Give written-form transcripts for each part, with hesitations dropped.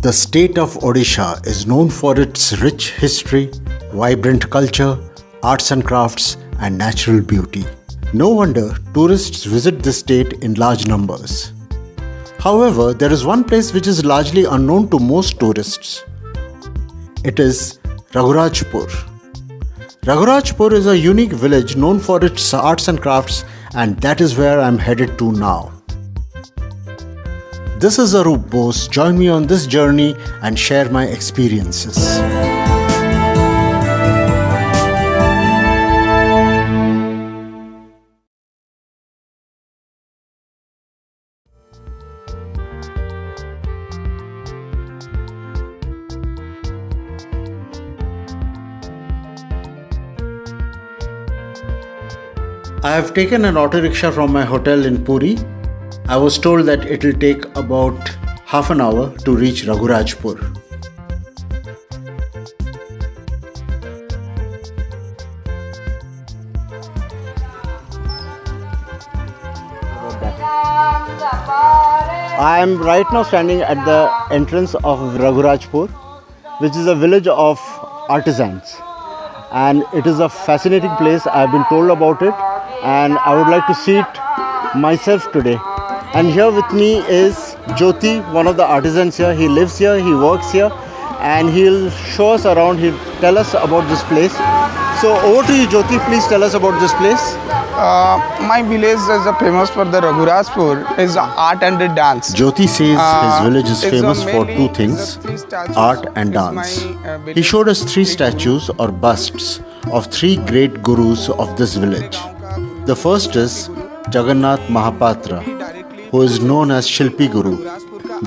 The state of Odisha is known for its rich history, vibrant culture, arts and crafts, and natural beauty. No wonder tourists visit this state in large numbers. However, there is one place which is largely unknown to most tourists. It is Raghurajpur. Raghurajpur is a unique village known for its arts and crafts, and that is where I am headed to now. This is Aroop Bose. Join me on this journey and share my experiences. I have taken an auto rickshaw from my hotel in Puri. I was told that it will take about half an hour to reach Raghurajpur. I am right now standing at the entrance of Raghurajpur, which is a village of artisans. And it is a fascinating place. I have been told about it and I would like to see it myself today. And here with me is Jyoti, one of the artisans here. He lives here, he works here, and he'll show us around. He'll tell us about this place. So over to you, Jyoti. Please tell us about this place. My village is famous for the Raghurajpur is art and dance. Jyoti says his village is famous for two things, art and dance. He showed us three statues or busts of three great gurus of this village. The first is Jagannath Mohapatra, who is known as Shilpi Guru.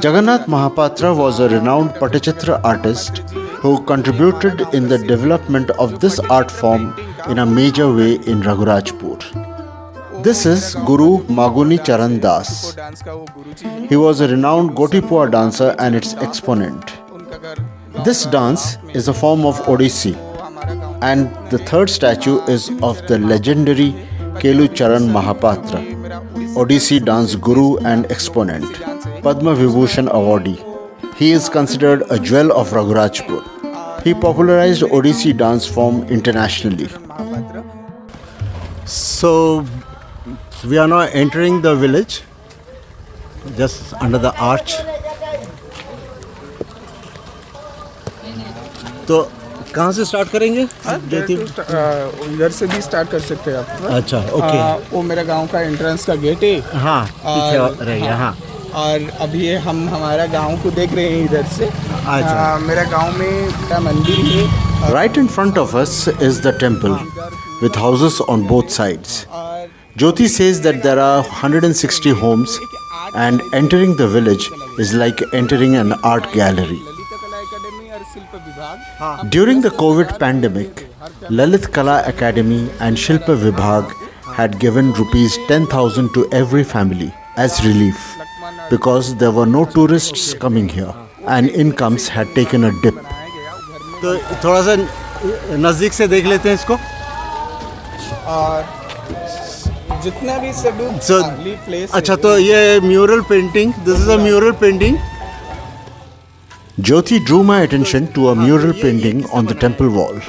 Jagannath Mohapatra was a renowned Pattachitra artist who contributed in the development of this art form in a major way in Raghurajpur. This is Guru Maguni Charan Das. He was a renowned Gotipua dancer and its exponent. This dance is a form of Odissi, and the third statue is of the legendary Kelucharan Mohapatra, Odissi dance guru and exponent, Padma Vibhushan awardee. He is considered a jewel of Raghurajpur. He popularized Odissi dance form internationally. So, we are now entering the village, just under the arch. तो कहाँ से start करेंगे? इधर से भी start कर सकते हैं आप. अच्छा, ओके. वो मेरा गांव का एंट्रेंस का गेट है. हाँ, पीछे रहेगा. हाँ. और अभी हम हमारा गांव को देख रहे हैं इधर से. अच्छा. मेरा गांव में का मंदिर है. Right in front of us is the temple with houses on both sides. Jyoti says that there are 160 homes and entering the village is like entering an art gallery. During the COVID pandemic, Lalit Kala Academy and Shilpa Vibhag had given rupees 10,000 to every family as relief because there were no tourists coming here and incomes had taken a dip. तो थोड़ा सा नज़दीक से देख लेते हैं इसको. जितना भी सब प्लेस. अच्छा, तो ये mural painting. This is a mural painting. Jyoti drew my attention to a mural painting on the temple wall,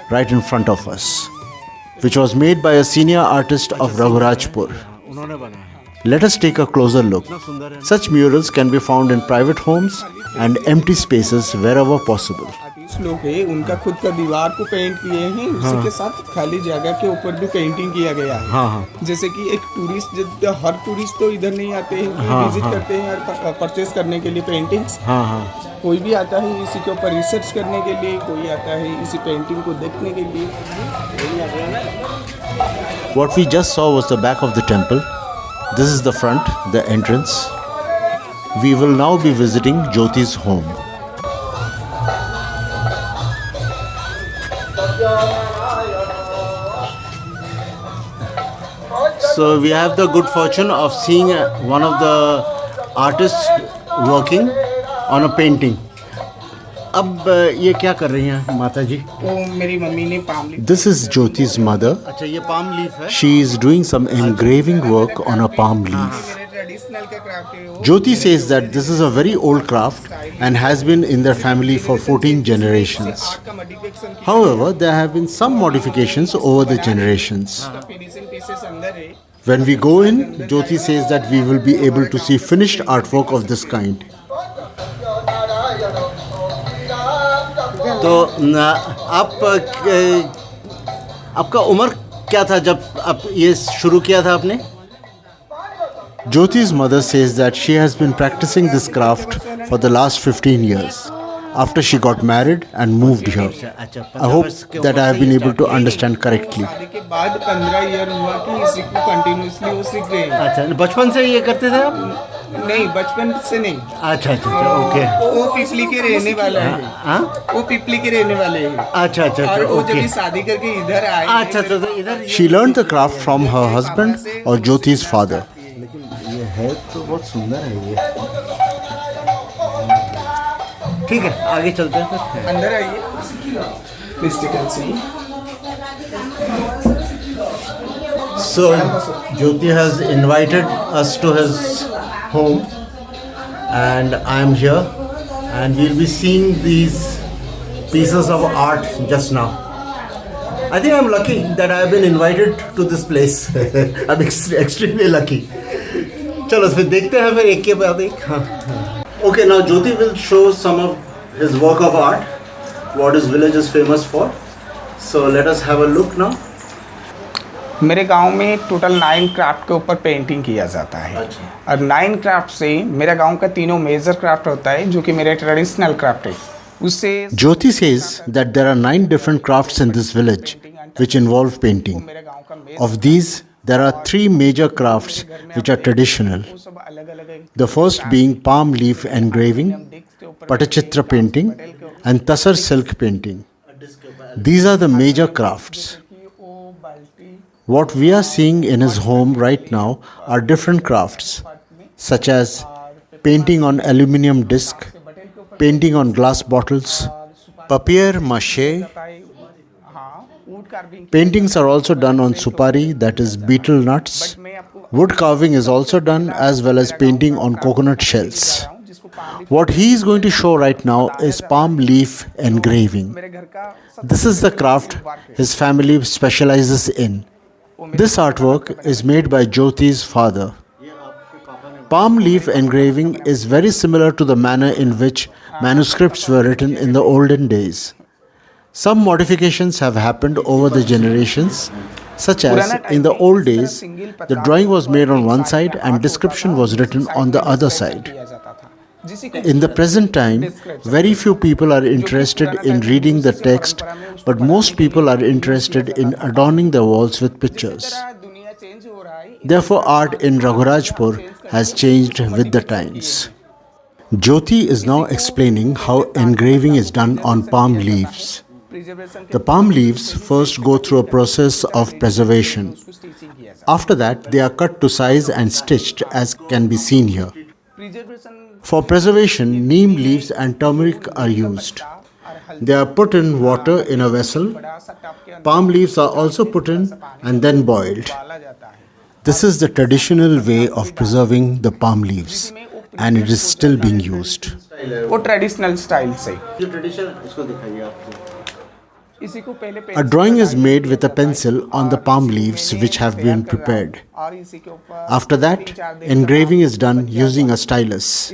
right in front of us, which was made by a senior artist of Raghurajpur. Let us take a closer look. Such murals can be found in private homes and empty spaces wherever possible. लोग है उनका खुद का दीवार को paint किए हैं. उसी के साथ खाली जगह के ऊपर भी पेंटिंग किया गया है. हाँ. जैसे कि एक टूरिस्ट, हर टूरिस्ट तो इधर नहीं आते हैं, विजिट करते हैं और परचेस करने के लिए पेंटिंग्स. कोई भी आता है इसी के ऊपर रिसर्च करने के लिए, कोई आता है इसी पेंटिंग को देखने के लिए. What we just saw was the back of the temple. This is the front, the entrance. We will now be visiting Jyoti's home. So we have the good fortune of seeing one of the artists working on a painting. अब ये क्या कर रही हैं माता जी? वो मेरी mummy ने palm leaf. This is Jyoti's mother. अच्छा, ये palm leaf है. She is doing some engraving work on a palm leaf. Traditional का क्राफ्ट है वो। Jyoti says that this is a very old craft and has been in their family for 14 generations. Art का modification किया However, there have been some modifications over the generations. है, finishing pieces अंदर है। When we go in, Jyoti says that we will be able to see finished artwork of this kind. तो आपका उम्र क्या था जब आप ये शुरू किया था आपने? Jyoti's mother says that she has been practicing this craft for the last 15 years after she got married and moved here. I hope that I have been able to understand correctly. शादी के बाद 15 year हुआ कि इसी को continuously वो सीख रहे हैं। अच्छा, बचपन से ये करते थे आप? नहीं, बचपन से नहीं। अच्छा, ओके। वो पिपली के रहने वाला है। हाँ? वो पिपली के रहने वाले हैं। अच्छा, और वो जब ओके। शादी करके इधर आए। अच्छा, तो इधर she learned the craft from her husband or Jyoti's father. लेकिन ये है तो बहुत सुंदर है ये। ठीक है, आगे चलते हैं फिर। अंदर आइए। Please take a seat. So Jyoti has invited us to his home and I am here and we'll be seeing these pieces of art just now. I think I'm lucky that I have been invited to this place. I'm extremely lucky. चलो फिर देखते हैं फिर एक के बाद एक। हाँ। Okay, now Jyoti will show some of his work of art, what his village is famous for. So let us have a look now. मेरे गांव में टोटल 9 क्राफ्ट के ऊपर पेंटिंग किया जाता है। अच्छा। और 9 क्राफ्ट से मेरे गांव का तीनों मेजर क्राफ्ट होता है जो कि मेरे ट्रेडिशनल क्राफ्ट है। उससे Jyoti says that there are 9 different crafts in this village which involve painting. मेरे गांव का Of these, there are 3 major crafts which are traditional. सब अलग-अलग है। The first being palm leaf engraving, Pattachitra painting, and Tassar silk painting. These are the major crafts. What we are seeing in his home right now are different crafts, such as painting on aluminium disc, painting on glass bottles, papier mache. Paintings are also done on supari, that is betel nuts. Wood carving is also done, as well as painting on coconut shells. What he is going to show right now is palm leaf engraving. This is the craft his family specializes in. This artwork is made by Jyoti's father. Palm leaf engraving is very similar to the manner in which manuscripts were written in the olden days. Some modifications have happened over the generations, such as in the old days, the drawing was made on one side and description was written on the other side. In the present time, very few people are interested in reading the text, but most people are interested in adorning their walls with pictures. Therefore, art in Raghurajpur has changed with the times. Jyoti is now explaining how engraving is done on palm leaves. The palm leaves first go through a process of preservation. After that, they are cut to size and stitched, as can be seen here. For preservation, neem leaves and turmeric are used. They are put in water in a vessel. Palm leaves are also put in and then boiled. This is the traditional way of preserving the palm leaves, and it is still being used. वो traditional style से A drawing is made with a pencil on the palm leaves which have been prepared. After that, engraving is done using a stylus.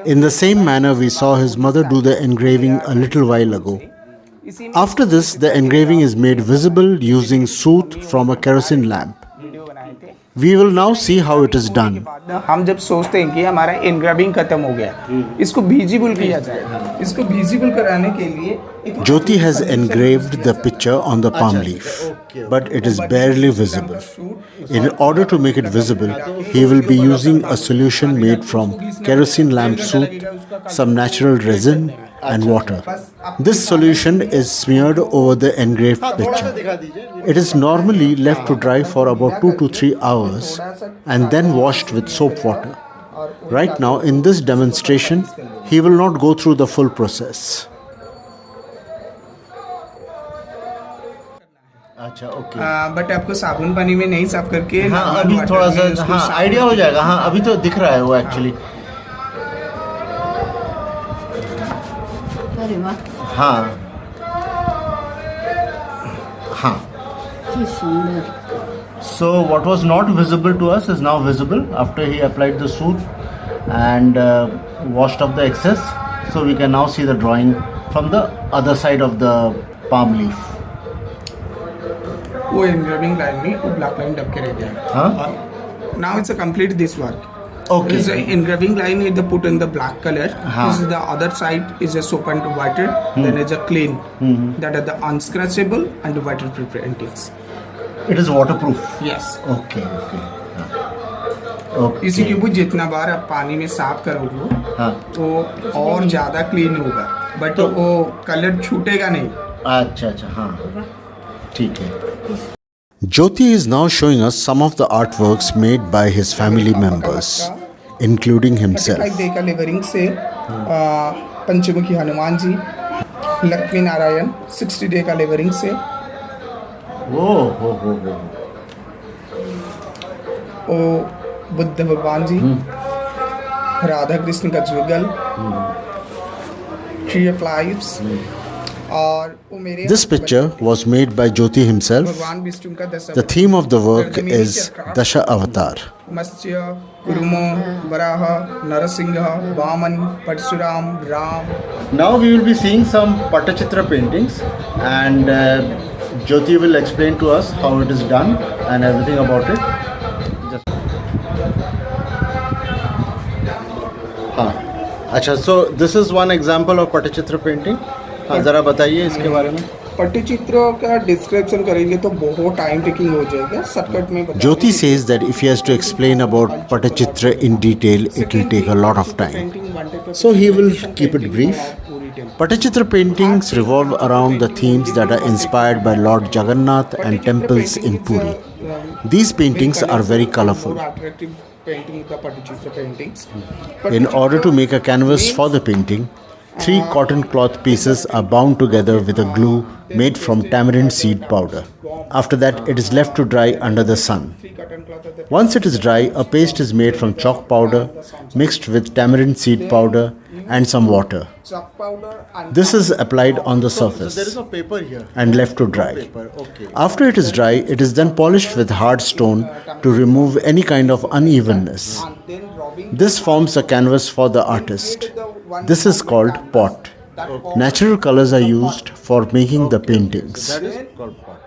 In the same manner we saw his mother do the engraving a little while ago. After this, the engraving is made visible using soot from a kerosene lamp. We will now see how it is done. हम जब सोचते हैं कि हमारा engraving खत्म हो गया, इसको विजिबल किया जाए। इसको विजिबल कराने के लिए Jyoti has engraved the picture on the palm leaf, but it is barely visible. In order to make it visible, he will be using a solution made from kerosene lamp soot, some natural resin, and water. This solution is smeared over the engraved picture. It is normally left to dry for about 2 to 3 hours and then washed with soap water. Right now, in this demonstration, he will not go through the full process. अच्छा okay. But आपको साबुन पानी में नहीं साफ करके हाँ normal अभी water थोड़ा में सा उसको हाँ साफ आइडिया हो करके- जाएगा। हाँ अभी तो दिख रहा है वो एक्चुअली। अरे वाह, हाँ हाँ। की सुंदर। So what was not visible to us is now visible after he applied the soot and washed off the excess. So we can now see the drawing from the other side of the palm leaf. वो engraving line में वो black line दब के रह गया है। हाँ? Now it's a complete this work. Okay. This engraving line is the put in the black color. हाँ. This is the other side is a soap and water. Then it's a clean. That are the unscratchable and the waterproof paintings. It is waterproof. Yes. Okay okay. Okay. इसी के ऊपर जितना बार आप पानी में साफ करोगे हाँ वो और ज्यादा क्लीन होगा बट वो कलर छूटेगा नहीं। अच्छा अच्छा हाँ ठीक है। Jyoti is now showing us some of the artworks made by his family members, including himself. 35 day का लेवरिंग से पंचमुखी हनुमान जी, लक्ष्मी नारायण 60 डे का लेवरिंग से, ओ ओ बुद्ध भगवान जी, राधा कृष्ण का जुगल, ट्री ऑफ लाइव्स और वो मेरे This picture was made by Jyoti himself. भगवान विष्णु का दस The theme of the work is Dasha Avatar. Matsya, कुरुमो, Varaha, Narasimha, Vaman, Parshuram, Ram. Now we will be seeing some Pattachitra paintings and Jyoti will explain to us how it is done and everything about it. हाँ अच्छा so this is one example of Pattachitra painting. हाँ ज़रा बताइए इसके बारे में। पट्टचित्र का description करेंगे तो बहुत टाइम टेकिंग हो जाएगा, शॉर्टकट में बता Jyoti says that if he has to explain about Pattachitra in detail, it will take a lot of time. So he will keep it brief. Pattachitra paintings revolve around the themes that are inspired by Lord Jagannath and temples in Puri. These paintings are very colorful. In order to make a canvas for the painting, 3 cotton cloth pieces are bound together with a glue made from tamarind seed powder. After that, it is left to dry under the sun. Once it is dry, a paste is made from chalk powder mixed with tamarind seed powder and some water. This is applied on the surface There is a paper here. and left to dry. Okay. After it is dry, it is then polished with hard stone to remove any kind of unevenness. This forms a canvas for the artist. This is called pot. Natural colors are used for making the paintings. That is called pot.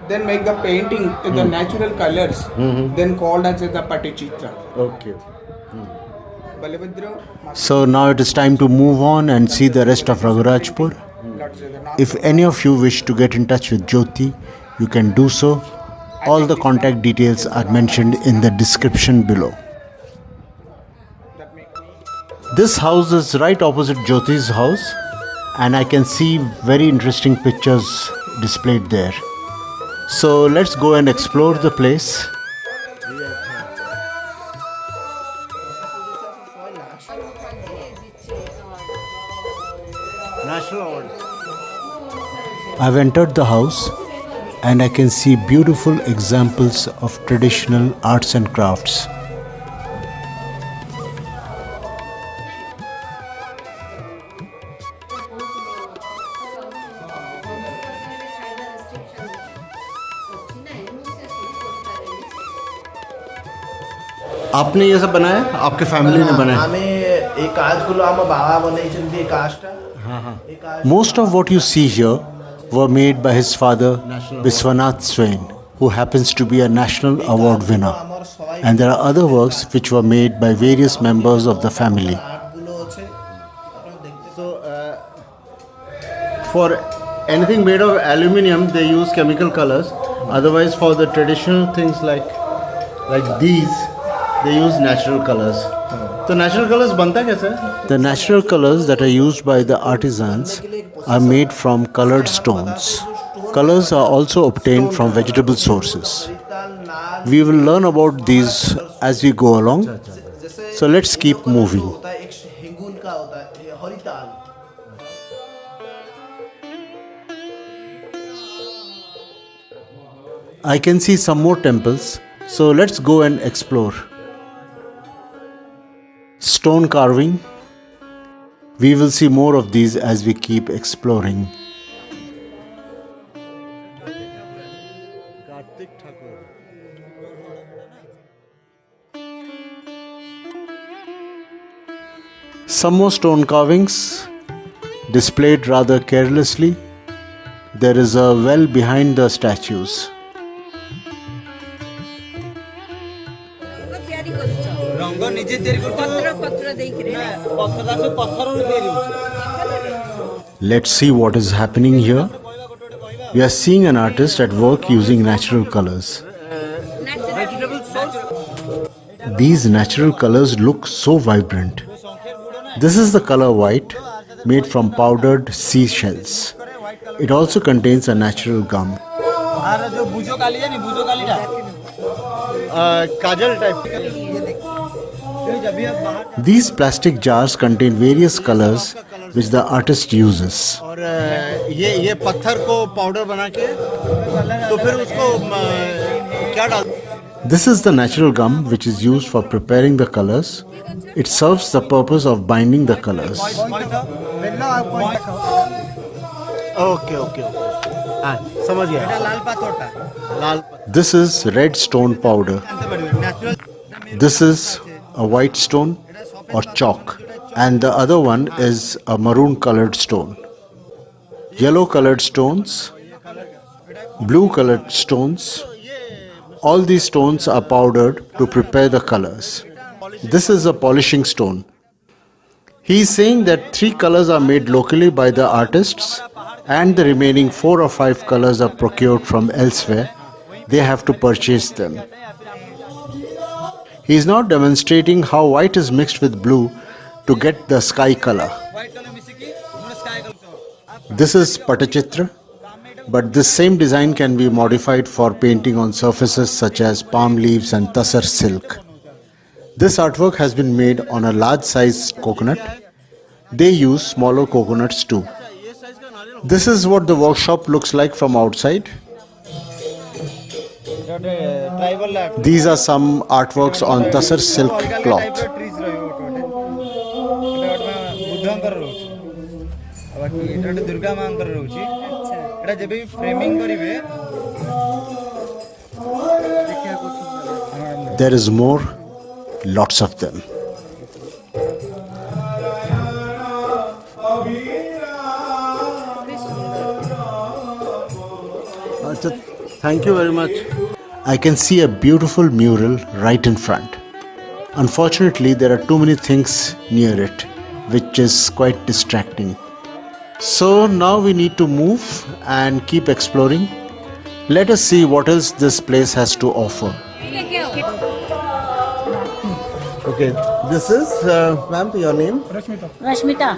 Then make the painting in the natural colors, then called as the Pattachitra. Okay. Balabhadra, So now it is time to move on and see the rest of Raghurajpur. Lord Jagannath. If any of you wish to get in touch with Jyoti, you can do so. All the contact details are mentioned in the description below. This house is right opposite Jyoti's house, and I can see very interesting pictures displayed there. So let's go and explore the place. National award. I've entered the house and I can see beautiful examples of traditional arts and crafts. आपने ये सब बनाया? आपके family ने बनाया? आम्ही एक काजগুলো আমার বাবা বানাইছেন এই কাজটা। Most of what you see here were made by his father, Viswanath Swain, who happens to be a national award winner. And there are other works which were made by various members of the family. কাঠগুলো আছে আপনারা দেখতে So, for anything made of aluminium, they use chemical colors. Otherwise, for the traditional things like these, they use natural colors. तो natural colors बनता कैसे है? The natural colors that are used by the artisans are made from colored stones. Colors are also obtained from vegetable sources. We will learn about these as we go along. So let's keep moving. होता है एक हेंगुल का होता है हरिताल। I can see some more temples, so let's go and explore. Stone carving. We will see more of these as we keep exploring. Some more stone carvings displayed rather carelessly. There is a well behind the statues. Let's see what is happening here. We are seeing an artist at work using natural colors. These natural colors look so vibrant. This is the color white, made from powdered seashells. It also contains a natural gum. These plastic jars contain various colors which the artist uses. This is the natural gum which is used for preparing the colors. It serves the purpose of binding the colors. This is red stone powder. This is a white stone or chalk, and the other one is a maroon colored stone. Yellow colored stones, blue colored stones. All these stones are powdered to prepare the colors. This is a polishing stone. He is saying that 3 colors are made locally by the artists and the remaining 4 or 5 colors are procured from elsewhere. They have to purchase them. He is now demonstrating how white is mixed with blue to get the sky color. This is Pattachitra, but this same design can be modified for painting on surfaces such as palm leaves and Tassar silk. This artwork has been made on a large sized coconut. They use smaller coconuts too. This is what the workshop looks like from outside. These are some artworks on Tassar silk cloth. There is more, lots of them. Thank you very much. I can see a beautiful mural right in front. Unfortunately, there are too many things near it, which is quite distracting. So now we need to move and keep exploring. Let us see what else this place has to offer. Okay, this is, ma'am, your name? Rashmita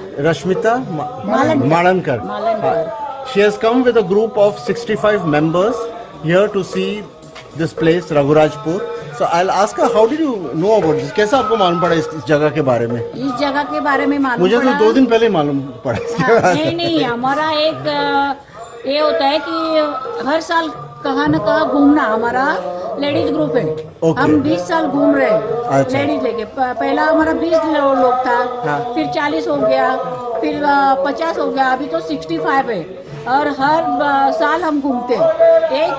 Malankar. She has come with a group of 65 members here to see this place, Raghurajpur. So I'll ask her, how did you know about this? कैसा आपको मालूम पड़ा इस जगह के बारे में? इस जगह के बारे में मालूम मुझे तो 2 दिन पहले मालूम पड़ा इसके बारे में। नहीं, हमारा एक ये होता है कि हर साल कहाँ न कहाँ घूमना, हमारा लेडीज ग्रुप है। हम 20 साल घूम रहे हैं लेडीज लेके। पहला हमारा 20 लोग था, फिर 40 हो गया, फिर 50 हो गया, अभी तो 65 है। और हर साल हम घूमते हैं। एक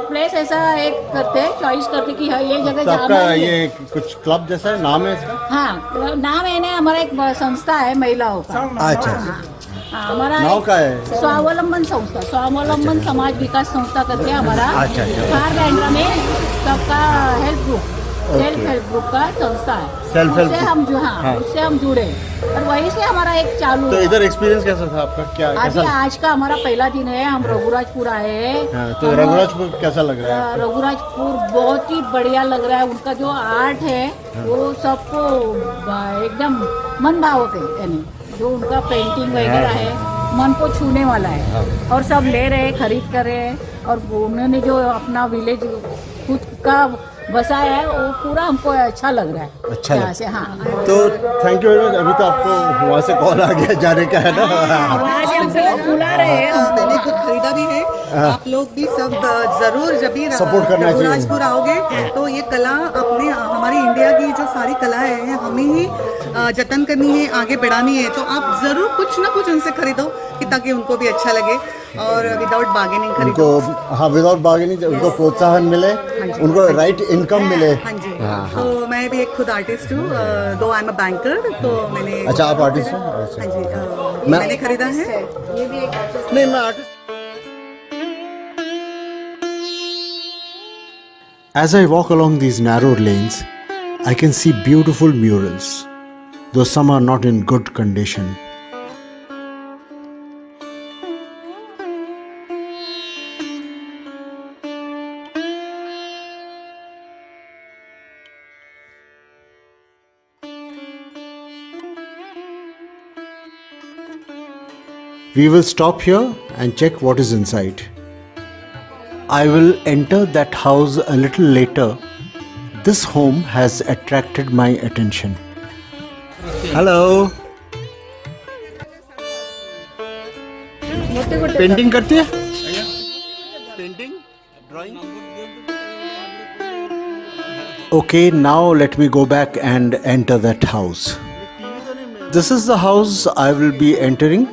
प्लेस ऐसा एक करते हैं, चॉइस करते कि हाँ ये जगह तो जाना है। ये कुछ क्लब जैसा है, नाम है इसका? हाँ, नाम है ना, हमारा एक संस्था है महिलाओं का। अच्छा, हमारा नाम का है? स्वावलंबन संस्था, स्वावलंबन समाज विकास संस्था करके हमारा अच्छा। बांद्रा में सबका help group, self help group का संस्था है। सेल्फ हेल्प उससे हम उससे हम जुड़े और वहीं से हमारा एक चालू। तो इधर एक्सपीरियंस कैसा था आपका? क्या अभी आज का हमारा पहला दिन है। हम रघुराजपुर आए हैं। तो रघुराजपुर कैसा लग रहा है? रघुराजपुर बहुत ही बढ़िया लग रहा है। उनका जो आर्ट है वो सबको एकदम मन भावक है, यानी जो उनका पेंटिंग वगैरह है मन को छूने वाला है। और सब ले रहे हैं, खरीद कर रहे हैं। और उन्होंने जो अपना विलेज खुद का बसाया है वो पूरा हमको अच्छा लग रहा है। अच्छा यहाँ से, हाँ। तो थैंक यू वेरी मच। अभी तो आपको वहाँ से कॉल आ गया जाने का है ना? आज हमसे बुला रहे हैं। मैंने खुद खरीदा भी है आप लोग भी सब जरूर जब भी Support करना चाहिए। रघुराजपुर आओगे तो ये कला अपने हमारी इंडिया की जो सारी कलाएं हैं हमें ही जतन करनी है, आगे बढ़ानी है। तो आप जरूर कुछ ना कुछ उनसे खरीदो कि ताकि उनको भी अच्छा लगे और विदाउट बार्गेनिंग उनको खरीदो। हाँ विदाउट बार्गेनिंग उनको प्रोत्साहन मिले, उनको राइट इनकम मिले। हाँ जी। तो मैं भी एक खुद आर्टिस्ट हूँ, दो आई एम अ बैंकर। तो मैंने अच्छा आप आर्टिस्ट हैं? हाँ जी, मैंने खरीदा है। नहीं मैं artist. As I walk along these narrow lanes, I can see beautiful murals, though some are not in good condition. We will stop here and check what is inside. I will enter that house a little later. This home has attracted my attention. Hello. Painting करती है? Painting, drawing. Okay, now let me go back and enter that house. This is the house I will be entering.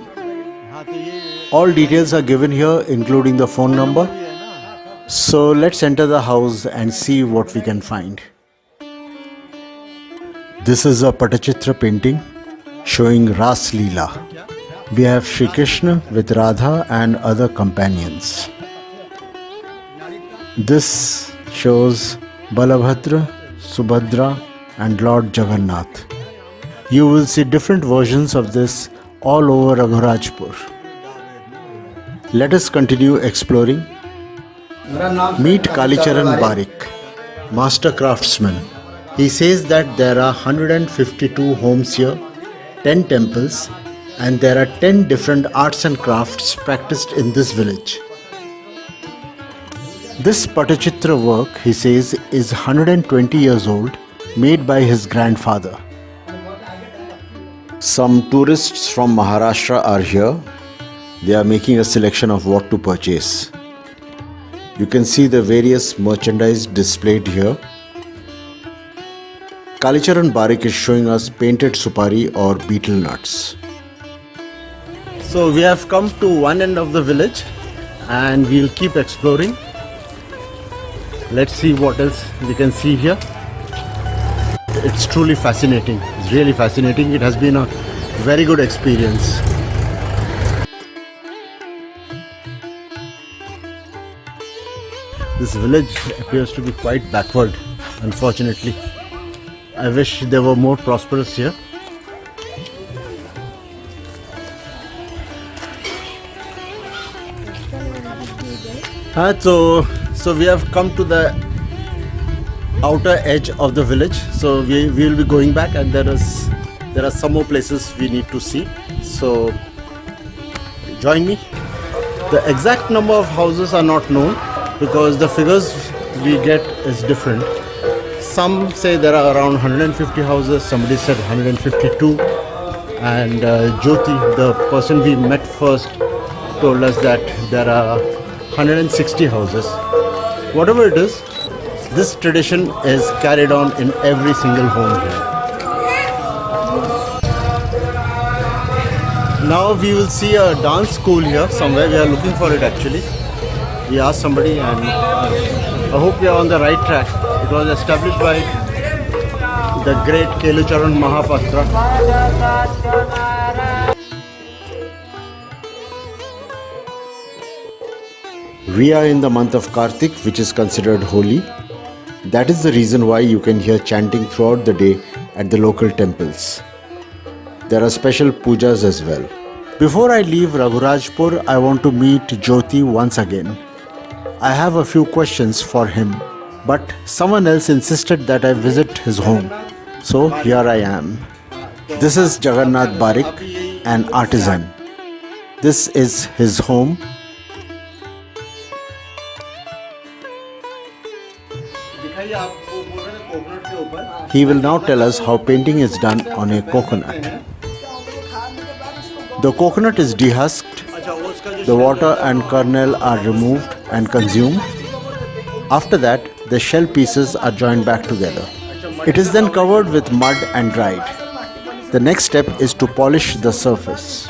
All details are given here, including the phone number. So let's enter the house and see what we can find. This is a Pattachitra painting showing Ras Leela. We have Shri Krishna with Radha and other companions. This shows Balabhadra, Subhadra and Lord Jagannath. You will see different versions of this all over Raghurajpur. Let us continue exploring. Meet Kelucharan Barik, master craftsman. He says that there are 152 homes here, 10 temples, and there are 10 different arts and crafts practiced in this village. This Pattachitra work, he says, is 120 years old, made by his grandfather. Some tourists from Maharashtra are here. They are making a selection of what to purchase. You can see the various merchandise displayed here. Kelucharan Barik is showing us painted supari or betel nuts. So we have come to one end of the village and we'll keep exploring. Let's see what else we can see here. It's truly fascinating. It's really fascinating. It has been a very good experience. This village appears to be quite backward, unfortunately. I wish they were more prosperous here. So we have come to the outer edge of the village. So we will be going back, and there are some more places we need to see. So join me. The exact number of houses are not known, because the figures we get is different. Some say there are around 150 houses, somebody said 152, and Jyoti, the person we met first, told us that there are 160 houses. Whatever it is, this tradition is carried on in every single home here. Now we will see a dance school here somewhere. We are looking for it actually. We asked somebody, and I hope we are on the right track. It was established by the great Kelucharan Mohapatra. We are in the month of Kartik, which is considered holy. That is the reason why you can hear chanting throughout the day at the local temples. There are special pujas as well. Before I leave Raghurajpur, I want to meet Jyoti once again. I have a few questions for him, but someone else insisted that I visit his home. So here I am. This is Jagannath Barik, an artisan. This is his home. He will now tell us how painting is done on a coconut. The coconut is dehusked The water and kernel are removed and consumed. After that, the shell pieces are joined back together. It is then covered with mud and dried. The next step is to polish the surface.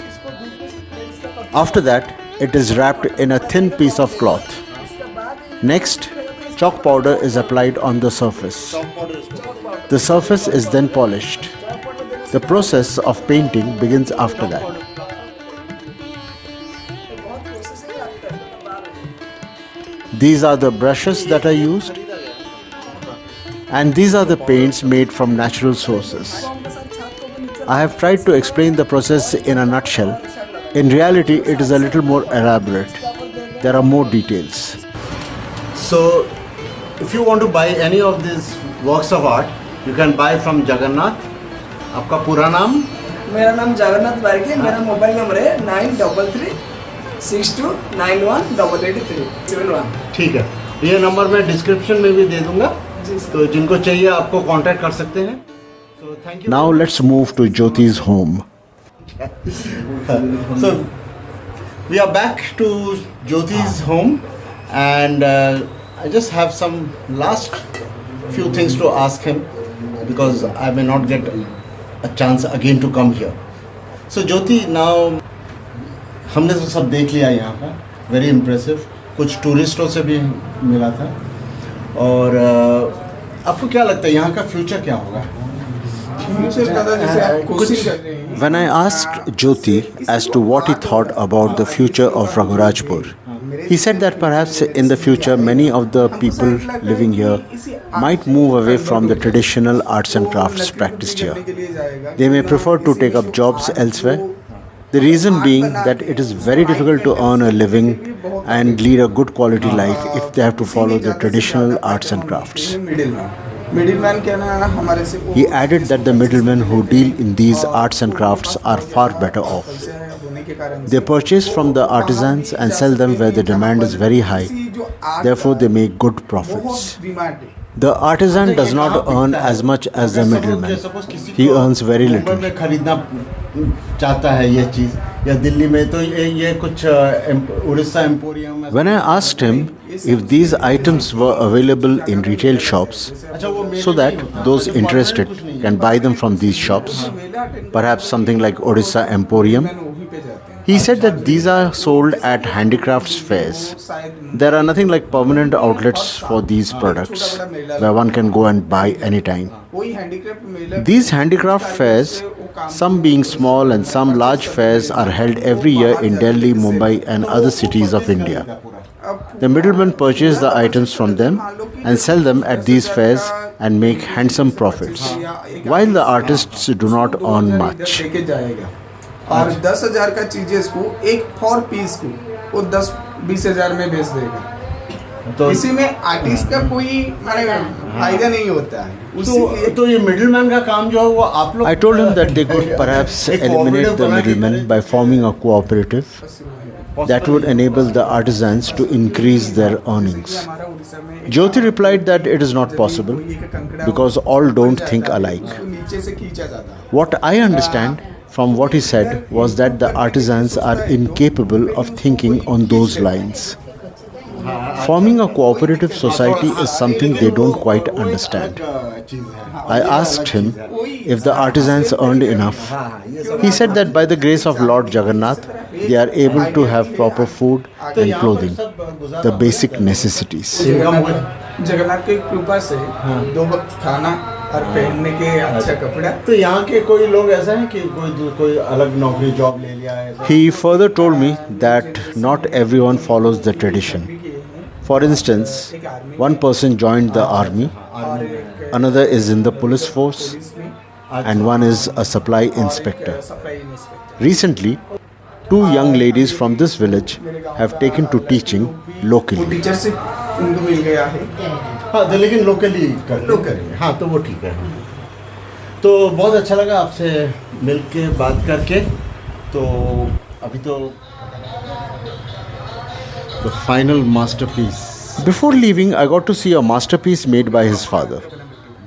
After that, it is wrapped in a thin piece of cloth. Next, chalk powder is applied on the surface. The surface is then polished. The process of painting begins after that. These are the brushes that are used, and these are the paints made from natural sources. I have tried to explain the process in a nutshell. In reality, it is a little more elaborate. There are more details. So, if you want to buy any of these works of art, you can buy from Jagannath. आपका पूरा नाम? मेरा नाम जगन्नाथ वारिक है. मेरा mobile number है 933291888371. ठीक है, ये नंबर मैं डिस्क्रिप्शन में भी दे दूंगा, तो जिनको चाहिए आपको कांटेक्ट कर सकते हैं. Now let's move to Jyoti's home. So we are back to Jyoti's home, and I just have some last few things to ask him because I may not get a chance again to come here. So Jyoti, now हमने तो सब देख लिया यहाँ का, very impressive. कुछ टूरिस्टों से भी मिला था, और आपको क्या लगता है यहाँ का फ्यूचर क्या होगा? When I asked Jyoti as to what he thought about the future of Raghurajpur, he said that perhaps in the future many of the people living here might move away from the traditional arts and crafts practiced here. They may prefer to take up jobs elsewhere. The reason being that it is very difficult to earn a living and lead a good quality life if they have to follow the traditional arts and crafts. He added that the middlemen who deal in these arts and crafts are far better off. They purchase from the artisans and sell them where the demand is very high. Therefore, they make good profits. The artisan does not earn as much as the middleman. He earns very little. When I asked him if these items were available in retail shops so that those interested can buy them from these shops, perhaps something like Odisha Emporium, he said that these are sold at handicrafts fairs. There are nothing like permanent outlets for these products where one can go and buy anytime. These handicraft fairs, some being small and some large fairs, are held every year in Delhi, Mumbai and other cities of India. The middlemen purchase the items from them and sell them at these fairs and make handsome profits, while the artists do not earn much. और 10,000 का चीजें इसको एक 4 piece को वो 10-20 हजार में बेच देगा. तो इसी में आर्टिस्ट का कोई फायदा नहीं होता है. तो ये मिडलमैन का काम जो है वो आप लोग. I told him that they could perhaps eliminate the middlemen by forming a cooperative that would enable the artisans to increase their earnings. Jyoti replied that it is not possible because all don't think alike. What I understand from what he said was that the artisans are incapable of thinking on those lines. Forming a cooperative society is something they don't quite understand. I asked him if the artisans earned enough. He said that by the grace of Lord Jagannath, they are able to have proper food and clothing, the basic necessities. Jagannath की कृपा से 2 वक्त खाना और पहनने के अच्छा कपड़ा. तो यहाँ के कोई लोग ऐसा है कि कोई अलग नौकरी जॉब ले लिया है. He further told me that not everyone follows the tradition. For instance, one person joined the army, another is in the police force, and one is a supply inspector. Recently, 2 young ladies from this village have taken to teaching locally. उनको मिल गया है. हाँ, तो लेकिन locally करते हैं. हाँ, तो वो ठीक है. तो बहुत अच्छा लगा आपसे मिल के बात करके. तो अभी तो the final masterpiece. Before leaving, I got to see a masterpiece made by his father.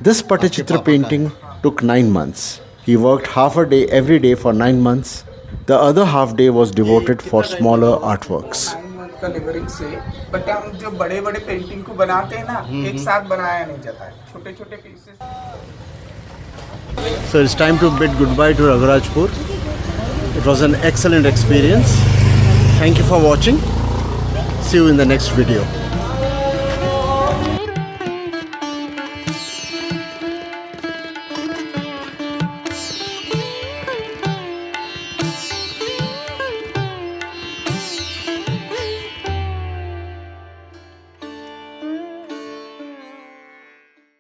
This Pattachitra painting took 9 months. He worked half a day every day for 9 months The other half day was devoted for smaller artworks. 9 month का labouring से, but हम जो बड़े बड़े painting को बनाते हैं ना, एक साथ बनाया नहीं जाता है, छोटे छोटे pieces. So it's time to bid goodbye to Raghurajpur. It was an excellent experience. Thank you for watching. See you in the next video.